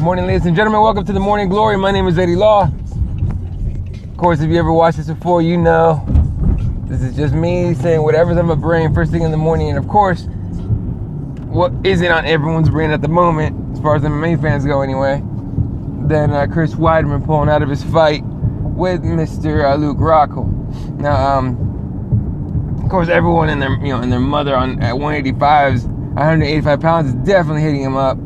morning, ladies and gentlemen. Welcome to the Morning Glory. My name is Eddie Law. Of course, if you ever watched this before, you know this is just me saying whatever's on my brain first thing in the morning. And of course, what isn't on everyone's brain at the moment, as far as the MMA fans go anyway, then Chris Weidman pulling out of his fight with Mr. Luke Rockhold. Now, of course, everyone and their mother at 185 pounds is definitely hitting up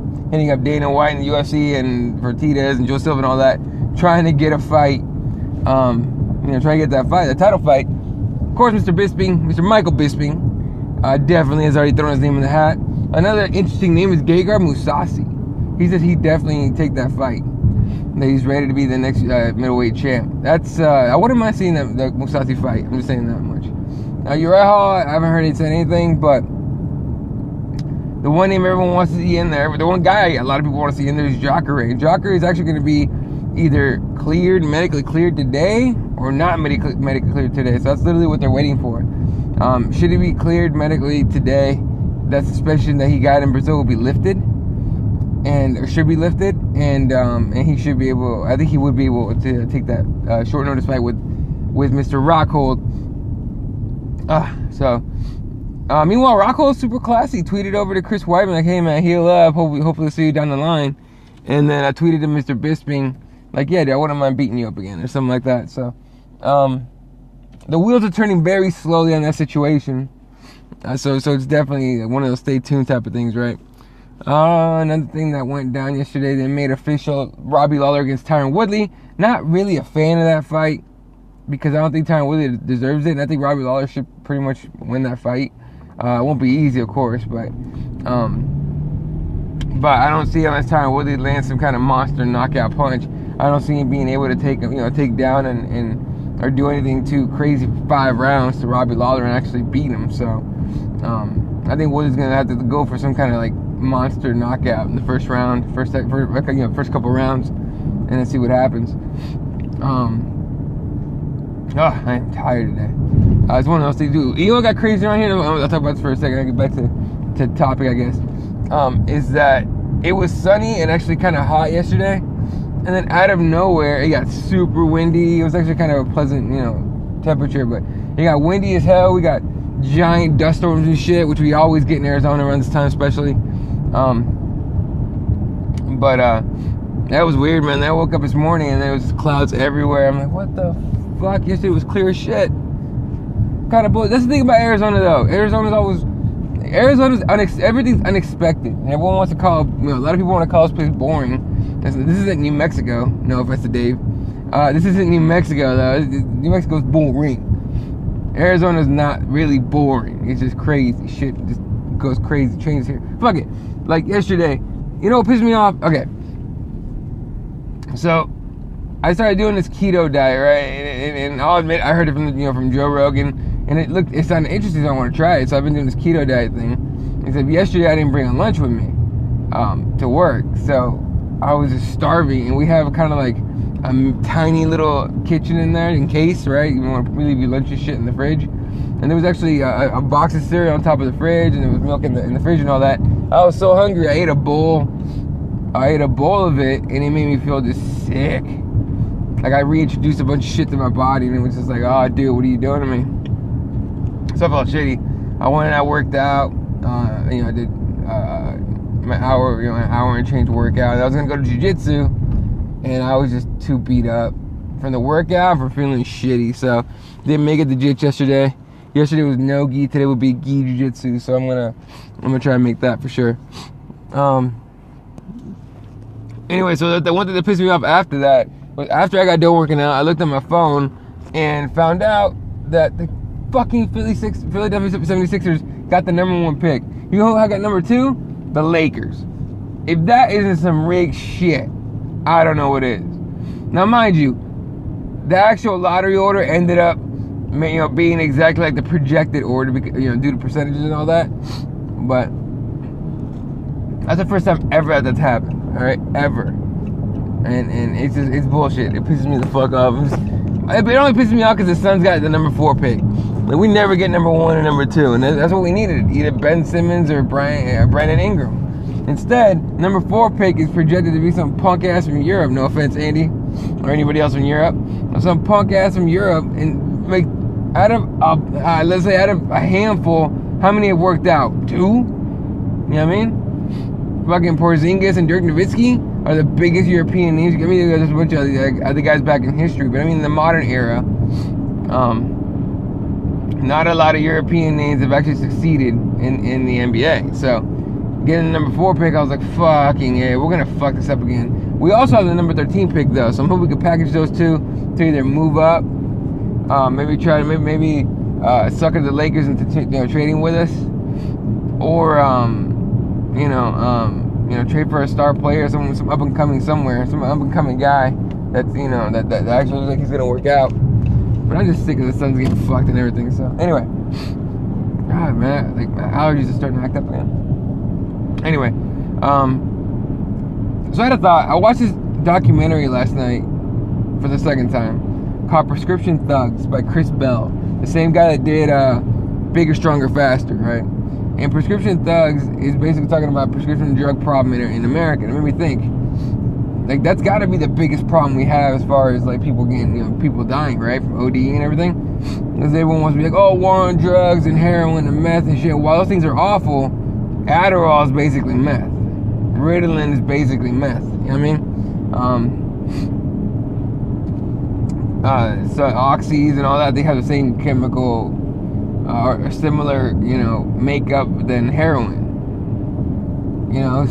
Dana White and the UFC and Fertitas and Joe Silva and all that, trying to get a fight, trying to get that fight, the title fight. Of course, Mr. Michael Bisping, definitely has already thrown his name in the hat. Another interesting name is Gegard Mousasi. He says he definitely take that fight. That he's ready to be the next middleweight champ. That's I wouldn't mind seeing the Mousasi fight. I'm just saying that much. Now, Uriah Hall, I haven't heard him say anything, but the one name everyone wants to see in there, the one guy a lot of people want to see in there is Jacare. Jacare is actually going to be either medically cleared today, or not medically cleared today. So that's literally what they're waiting for. Should he be cleared medically today, that suspension that he got in Brazil will be lifted, or should be lifted, and he should be able. I think he would be able to take that short notice fight with Mr. Rockhold. Meanwhile, Rockhold is super classy. Tweeted over to Chris Weidman like, "Hey man, heal up. Hopefully see you down the line." And then I tweeted to Mr. Bisping like, "Yeah, dude, I wouldn't mind beating you up again," or something like that. So, the wheels are turning very slowly on that situation. So it's definitely one of those stay tuned type of things, right? Another thing that went down yesterday, they made official Robbie Lawler against Tyron Woodley. Not really a fan of that fight, because I don't think Tyron Woodley deserves it, and I think Robbie Lawler should pretty much win that fight. It won't be easy, of course, but I don't see unless Tyron Woodley lands some kind of monster knockout punch. I don't see him being able to take down and or do anything too crazy for 5 rounds to Robbie Lawler and actually beat him. So I think Woodley's gonna have to go for some kind of like monster knockout in the first round, first couple rounds, and then see what happens. I am tired today. It's one of those things. You know what got crazy around here? I'll talk about this for a second. I'll get back to topic, I guess. Is that it was sunny and actually kind of hot yesterday, and then out of nowhere it got super windy. It was actually kind of a pleasant, temperature, but it got windy as hell. We got giant dust storms and shit, which we always get in Arizona around this time, especially. That was weird, man. I woke up this morning and there was clouds everywhere. I'm like, what the fuck? Yesterday was clear as shit. Kind of bullshit. That's the thing about Arizona, though. Everything's unexpected, and everyone wants to call. A lot of people want to call this place boring. This isn't New Mexico. No offense to Dave. This isn't New Mexico, though. New Mexico's boring. Arizona's not really boring. It's just crazy. Shit just goes crazy. Trains here. Fuck it. Like yesterday, what pissed me off? Okay. So I started doing this keto diet, right? And I'll admit, I heard it from Joe Rogan. And it sounded interesting, so I want to try it. So I've been doing this keto diet thing. Except yesterday I didn't bring a lunch with me to work. So I was just starving. And we have kind of like a tiny little kitchen in there in case, right? You want to leave your lunch and shit in the fridge. And there was actually a box of cereal on top of the fridge. And there was milk in the fridge and all that. I was so hungry. I ate a bowl of it. And it made me feel just sick. Like I reintroduced a bunch of shit to my body. And it was just like, oh, dude, what are you doing to me? So I felt shitty. I went and I worked out. I did my an hour and change workout. I was gonna go to jiu-jitsu, and I was just too beat up from the workout, for feeling shitty. So didn't make it to jiu-jitsu yesterday. Yesterday was no gi. Today would be gi jiu-jitsu. So I'm gonna try and make that for sure. Anyway, so the one thing that pissed me off after that was after I got done working out, I looked at my phone and found out that the fucking Philadelphia 76ers got the #1 pick. You know who I got #2? The Lakers. If that isn't some rigged shit, I don't know what is. Now, mind you, the actual lottery order ended up, being exactly like the projected order, due to percentages and all that. But that's the first time ever that's happened. All right, ever. And it's bullshit. It pisses me the fuck off. It only pisses me off because the Suns got the #4 pick. Like, we never get #1 and #2, and that's what we needed. Either Ben Simmons or Brandon Ingram. Instead, number 4 pick is projected to be some punk ass from Europe. No offense, Andy, or anybody else from Europe. Some punk ass from Europe, and make out of let's say out of a handful, how many have worked out? 2. You know what I mean? Fucking Porzingis and Dirk Nowitzki are the biggest European names. I mean, there's a bunch of other guys back in history, but I mean, in the modern era, not a lot of European names have actually succeeded in the NBA. So, getting the number 4 pick, I was like, fucking yeah, we're gonna fuck this up again. We also have the number 13 pick though, so I'm hoping we can package those two to either move up, maybe try to maybe sucker the Lakers into trading with us, or trade for a star player, some up and coming somewhere, some up and coming guy that's that actually looks like he's gonna work out. But I'm just sick of the Suns getting fucked and everything. So anyway, God man, like my allergies are starting to act up again. Anyway, so I had a thought. I watched this documentary last night for the second time called Prescription Thugs by Chris Bell, the same guy that did Bigger, Stronger, Faster, right? And Prescription Thugs is basically talking about prescription drug problem in America. And it made me think, like, that's got to be the biggest problem we have as far as like people getting, people dying, right, from OD and everything. Because everyone wants to be like, oh, war on drugs and heroin and meth and shit. While those things are awful, Adderall is basically meth. Ritalin is basically meth. You know what I mean? So oxys and all that, they have the same chemical or similar, makeup than heroin.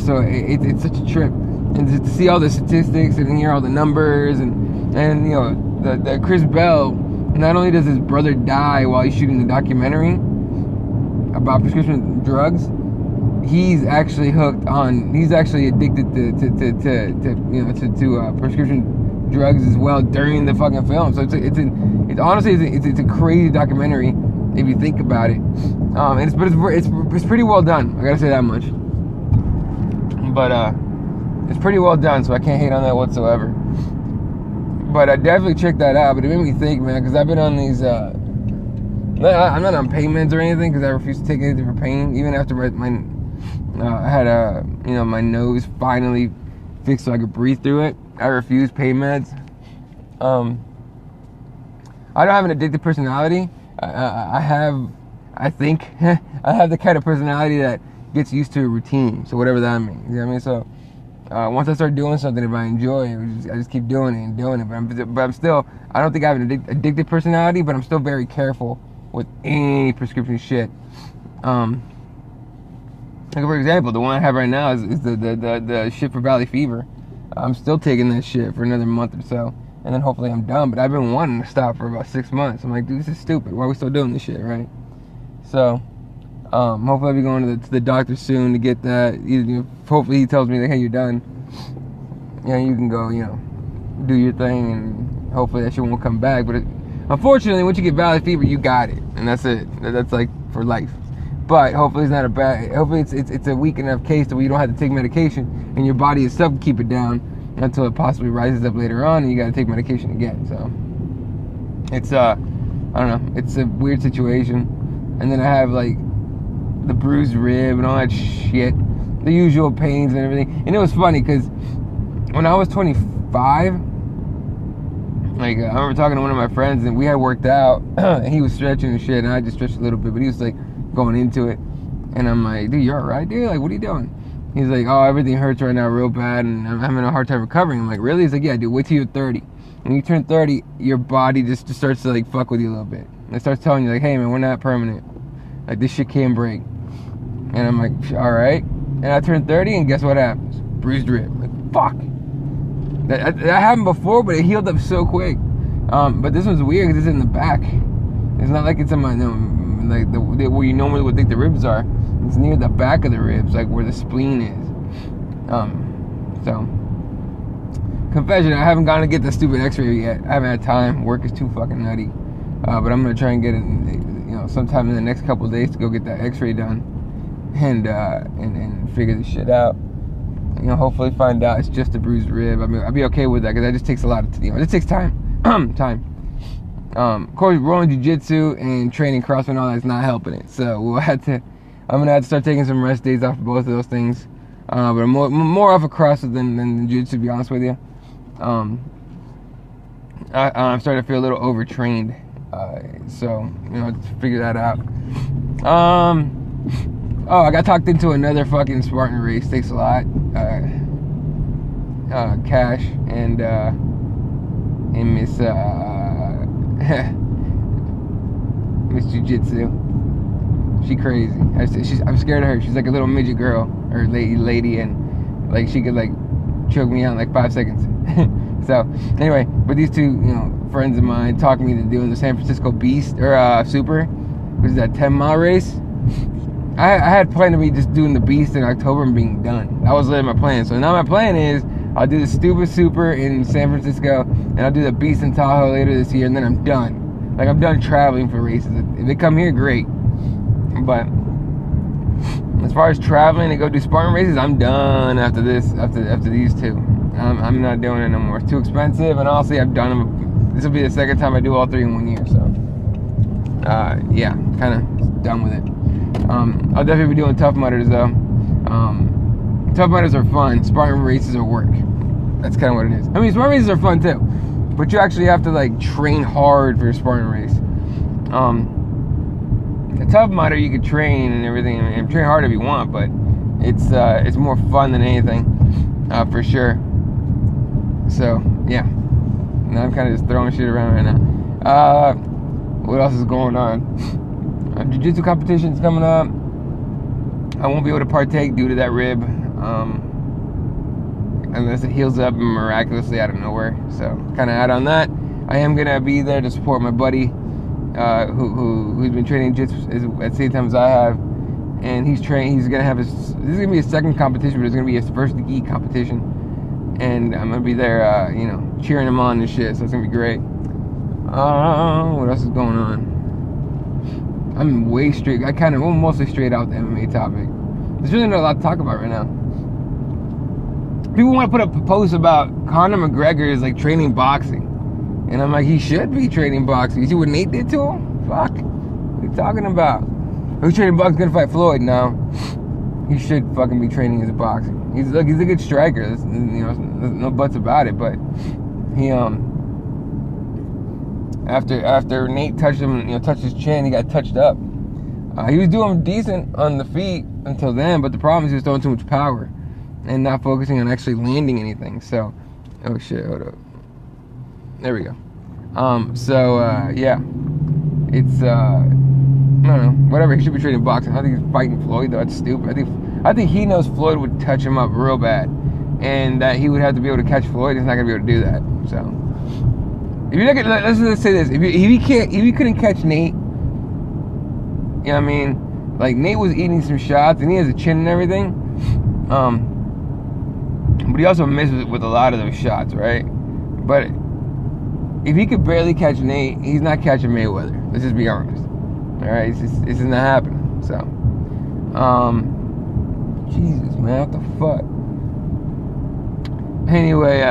So it's such a trip. And to see all the statistics and hear all the numbers and the Chris Bell, not only does his brother die while he's shooting the documentary about prescription drugs, he's actually addicted to prescription drugs as well during the fucking film. So it's honestly a crazy documentary if you think about it. It's pretty well done. I gotta say that much. But it's pretty well done, so I can't hate on that whatsoever. But I definitely checked that out. But it made me think, man, because I've been on these. I'm not on pain meds or anything because I refuse to take anything for pain. Even after I had my nose finally fixed so I could breathe through it, I refuse pain meds. I don't have an addictive personality. I have the kind of personality that gets used to a routine. So whatever that means, you know what I mean? So once I start doing something, if I enjoy it, I just keep doing it and doing it. But I'm still, I don't think I have an addictive personality, but I'm still very careful with any prescription shit. Like for example, the one I have right now is the shit for Valley Fever. I'm still taking that shit for another month or so, and then hopefully I'm done. But I've been wanting to stop for about 6 months. I'm like, dude, this is stupid. Why are we still doing this shit, right? So, hopefully I'll be going to the doctor soon to get that. Hopefully he tells me that, hey, you're done. You can go, do your thing, and hopefully that shit won't come back. But unfortunately, once you get Valley Fever, you got it, and that's it. That's like for life. But hopefully it's not a bad. Hopefully it's a weak enough case that where you don't have to take medication, and your body itself can keep it down until it possibly rises up later on, and you got to take medication again. So it's I don't know. It's a weird situation. And then I have like the bruised rib and all that shit, the usual pains and everything. And it was funny because when I was 25, like I remember talking to one of my friends, and we had worked out, and he was stretching and shit, and I just stretched a little bit, but he was like going into it, and I'm like, dude, you alright, dude? Like, what are you doing? He's like, oh, everything hurts right now real bad, and I'm having a hard time recovering. I'm like, really? He's like, yeah, dude, wait till you're 30. When you turn 30, your body just starts to like fuck with you a little bit. It starts telling you like, hey man, we're not permanent. Like, this shit can break. And I'm like, alright. And I turned 30, and guess what happens? Bruised rib. Like, fuck. That happened before, but it healed up so quick. But this one's weird because it's in the back. It's not like it's in my where you normally would think the ribs are. It's near the back of the ribs, like where the spleen is. So confession, I haven't gone to get the stupid x-ray yet. I haven't had time. Work is too fucking nutty. But I'm gonna try and get it, sometime in the next couple of days to go get that x-ray done and figure this shit out. Hopefully find out it's just a bruised rib. I mean, I'll be okay with that because that just takes a lot of, it takes time. Time. Of course, rolling jiu-jitsu and training CrossFit and all that's not helping it. So I'm gonna have to start taking some rest days off of both of those things. but I'm more off of CrossFit than jiu-jitsu, to be honest with you. I'm starting to feel a little overtrained, so to figure that out. Oh, I got talked into another fucking Spartan race. Thanks a lot, Cash and Miss Miss Jiu-Jitsu. She crazy. I'm scared of her. She's like a little midget girl or lady, and like she could like choke me out in like 5 seconds. So anyway, but these two friends of mine talked me into doing the San Francisco Beast or Super, which is that 10-mile race. I had planned to be just doing the Beast in October and being done. That was my plan. So now my plan is I'll do the stupid Super in San Francisco, and I'll do the Beast in Tahoe later this year, and then I'm done. Like, I'm done traveling for races. If they come here, great. But as far as traveling to go do Spartan races, I'm done after this. After these two, I'm not doing it no more. It's too expensive, and honestly, I've done them. This will be the second time I do all three in 1 year. So, yeah, kind of done with it. I'll definitely be doing Tough Mudders though. Tough Mudders are fun. Spartan races are work. That's kind of what it is. I mean, Spartan races are fun too, but you actually have to like train hard for your Spartan race. A Tough Mudder you could train and everything, and train hard if you want, but it's more fun than anything, for sure. So yeah, now I'm kind of just throwing shit around right now. What else is going on? Jiu-jitsu competition's coming up. I won't be able to partake due to that rib, unless it heals up miraculously out of nowhere. So kind of out on that. I am gonna be there to support my buddy, who's been training jiu-jitsu at the same time as I have, and he's gonna have this is gonna be his second competition, but it's gonna be his first gi competition, and I'm gonna be there, cheering him on and shit. So it's gonna be great. What else is going on? I'm way straight. I'm mostly straight out the MMA topic. There's really not a lot to talk about right now. People want to put up a post about Conor McGregor is like training boxing, and I'm like, he should be training boxing. You see what Nate did to him? Fuck. What are you talking about? Who's training boxing? Gonna fight Floyd now? He should fucking be training his boxing. He's a good striker. There's no buts about it. But he After Nate touched him, touched his chin, he got touched up. He was doing decent on the feet until then, but the problem is he was throwing too much power and not focusing on actually landing anything. So, oh shit, hold up. There we go. Yeah, it's I don't know, whatever. He should be training boxing. I think he's fighting Floyd though. That's stupid. I think he knows Floyd would touch him up real bad, and that he would have to be able to catch Floyd. He's not gonna be able to do that. So. If you look at, let's say this: if he couldn't catch Nate, you know what I mean? Like Nate was eating some shots, and he has a chin and everything. But he also missed with a lot of those shots, right? But if he could barely catch Nate, he's not catching Mayweather. Let's just be honest. All right, it's just not happening. So, Jesus, man, what the fuck? Anyway,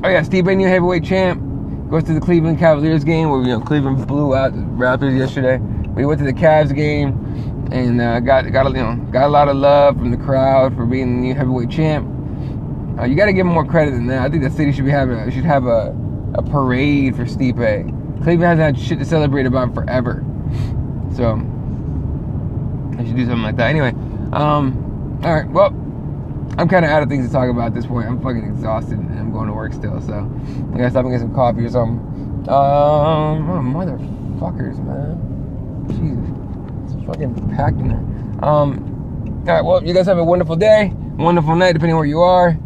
oh yeah, Steve May, new heavyweight champ, goes to the Cleveland Cavaliers game where Cleveland blew out the Raptors yesterday. We went to the Cavs game and got a lot of love from the crowd for being the new heavyweight champ. You got to give him more credit than that. I think the city should have a parade for Stipe. Cleveland hasn't had shit to celebrate about forever, so I should do something like that. Anyway, all right, well. I'm kind of out of things to talk about at this point. I'm fucking exhausted and I'm going to work still, so I gotta stop and get some coffee or something. Motherfuckers, man. Jesus, it's fucking packed in there. All right, well, you guys have a wonderful day, wonderful night, depending on where you are.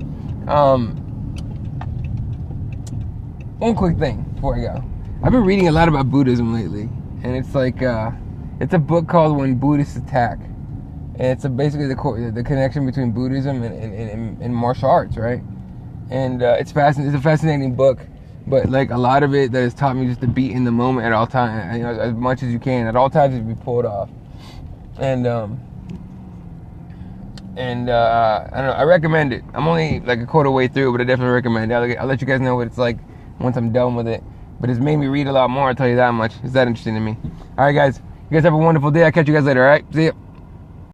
One quick thing before I go. I've been reading a lot about Buddhism lately, and it's like, it's a book called When Buddhists Attack. And it's basically the connection between Buddhism and martial arts, right? And it's fascinating. It's a fascinating book, but like a lot of it that has taught me just to be in the moment at all times, as much as you can. At all times, it be pulled off. And I don't know. I recommend it. I'm only like a quarter way through, but I definitely recommend it. I'll let you guys know what it's like once I'm done with it. But it's made me read a lot more. I'll tell you that much. It's that interesting to me. All right, guys. You guys have a wonderful day. I'll catch you guys later. All right. See ya.